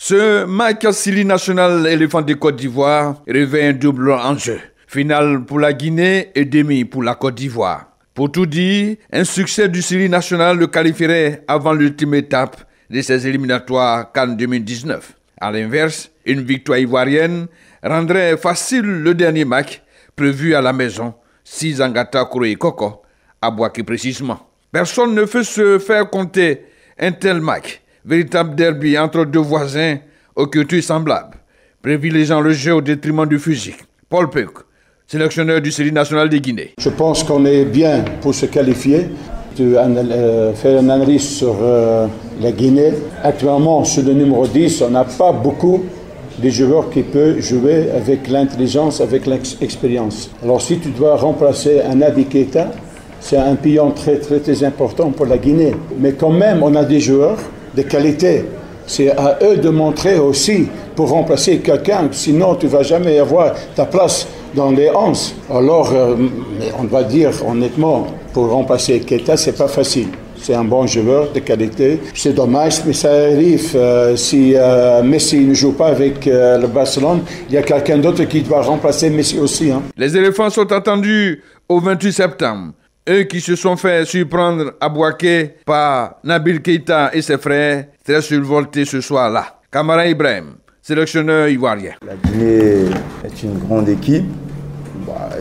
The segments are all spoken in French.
Ce match Sylie national éléphant de Côte d'Ivoire revêt un double enjeu. Finale pour la Guinée et demi pour la Côte d'Ivoire. Pour tout dire, un succès du Sylie national le qualifierait avant l'ultime étape de ses éliminatoires CAN 2019. À l'inverse, une victoire ivoirienne rendrait facile le dernier match prévu à la maison, 6 Angata Kouroui Koko, à Bouaké précisément. Personne ne peut se faire compter un tel match, véritable derby entre deux voisins aux cultures semblables, privilégiant le jeu au détriment du physique. Paul Peuk, sélectionneur du Sylie national de Guinée. Je pense qu'on est bien pour se qualifier, faire une analyse sur la Guinée. Actuellement, sur le numéro 10, on n'a pas beaucoup de joueurs qui peuvent jouer avec l'intelligence, avec l'expérience. Alors si tu dois remplacer un Naby Keita, c'est un pion très important pour la Guinée. Mais quand même, on a des joueurs de qualité. C'est à eux de montrer aussi pour remplacer quelqu'un, sinon tu ne vas jamais avoir ta place dans les 11. Alors, on va dire honnêtement, pour remplacer Keita, c'est pas facile. C'est un bon joueur de qualité. C'est dommage, mais ça arrive. Si Messi ne joue pas avec le Barcelone, il y a quelqu'un d'autre qui doit remplacer Messi aussi. Les éléphants sont attendus au 28 septembre. Eux qui se sont fait surprendre à Bouaké par Naby Keita et ses frères, très survoltés ce soir-là. Kamara Ibrahim, sélectionneur ivoirien. La Guinée est une grande équipe.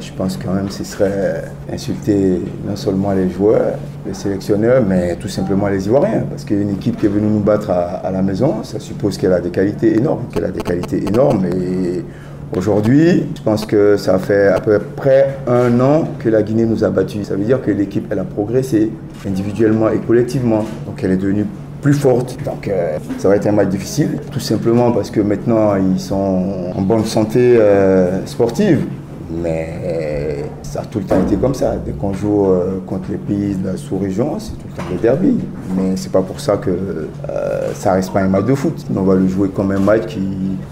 Je pense quand même que ce serait insulter non seulement les joueurs, les sélectionneurs, mais tout simplement les Ivoiriens. Parce qu'une équipe qui est venue nous battre à la maison, ça suppose qu'elle a des qualités énormes. Et aujourd'hui, je pense que ça fait à peu près 1 an que la Guinée nous a battus. Ça veut dire que l'équipe, elle a progressé individuellement et collectivement. Donc elle est devenue plus forte. Donc ça va être un match difficile, tout simplement parce que maintenant ils sont en bonne santé sportive. Mais ça a tout le temps été comme ça. Dès qu'on joue contre les pays de la sous-région, c'est tout le temps des derbies. Mais c'est pas pour ça que ça reste pas un match de foot. On va le jouer comme un match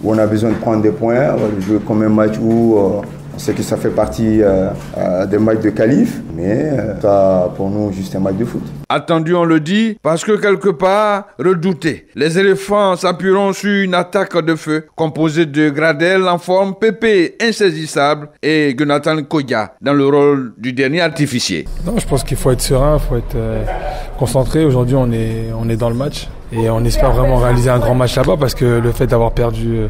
où on a besoin de prendre des points. On va le jouer comme un match où on sait que ça fait partie des matchs de qualif. Mais ça, pour nous, juste un match de foot. Attendu, on le dit, parce que quelque part, redouté. Les éléphants s'appuieront sur une attaque de feu composée de Gradel en forme, Pépé insaisissable et Jonathan Koya dans le rôle du dernier artificier. Non, je pense qu'il faut être serein, il faut être concentré. Aujourd'hui, on est dans le match et on espère vraiment réaliser un grand match là-bas parce que le fait d'avoir perdu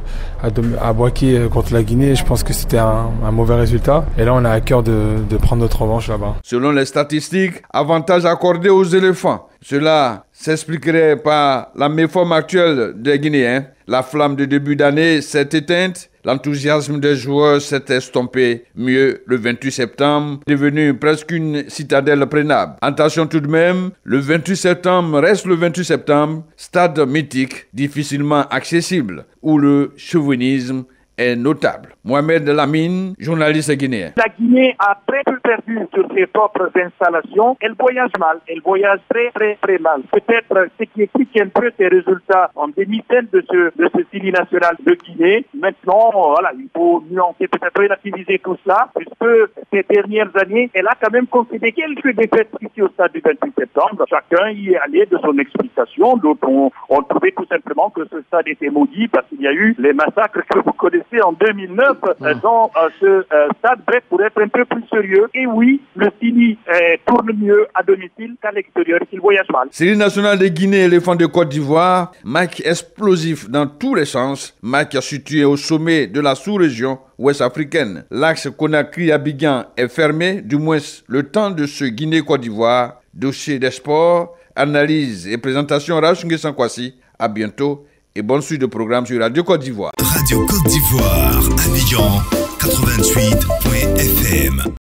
à Bouaké contre la Guinée, je pense que c'était un mauvais résultat. Et là, on a à cœur de prendre notre revanche là-bas. Selon les statistiques, avantage accordé aux éléphants. Cela s'expliquerait par la méforme actuelle des Guinéens. La flamme de début d'année s'est éteinte. L'enthousiasme des joueurs s'est estompé. Mieux, le 28 septembre, devenu presque une citadelle prénable. Attention tout de même, le 28 septembre reste le 28 septembre, stade mythique, difficilement accessible, où le chauvinisme est notable. Mohamed Lamine, journaliste guinéen. La Guinée a très peu perdu sur ses propres installations. Elle voyage mal. Elle voyage très mal. Peut-être ce qui explique un peu ses résultats en demi-scène de ce Sylie national de Guinée. Maintenant, voilà, il faut nuancer, peut-être relativiser tout cela, puisque ces dernières années, elle a quand même concédé quelques défaites ici au stade du 28 septembre. Chacun y est allé de son explication. D'autres ont trouvé tout simplement que ce stade était maudit parce qu'il y a eu les massacres que vous connaissez en 2009 dans ce stade. Bref, pour être un peu plus sérieux, et oui, le Sylie tourne mieux à domicile qu'à l'extérieur, qu'il voyage mal. Sylie national de Guinée, éléphant de Côte d'Ivoire, match explosif dans tous les sens, match situé au sommet de la sous-région ouest africaine. L'axe Conakry-Abidjan est fermé, du moins le temps de ce Guinée-Côte d'Ivoire. Dossier des sports, analyse et présentation Rachungue Sankwasi. À bientôt et bonne suite de programme sur Radio Côte d'Ivoire. Radio Côte d'Ivoire, Abidjan 88.fm.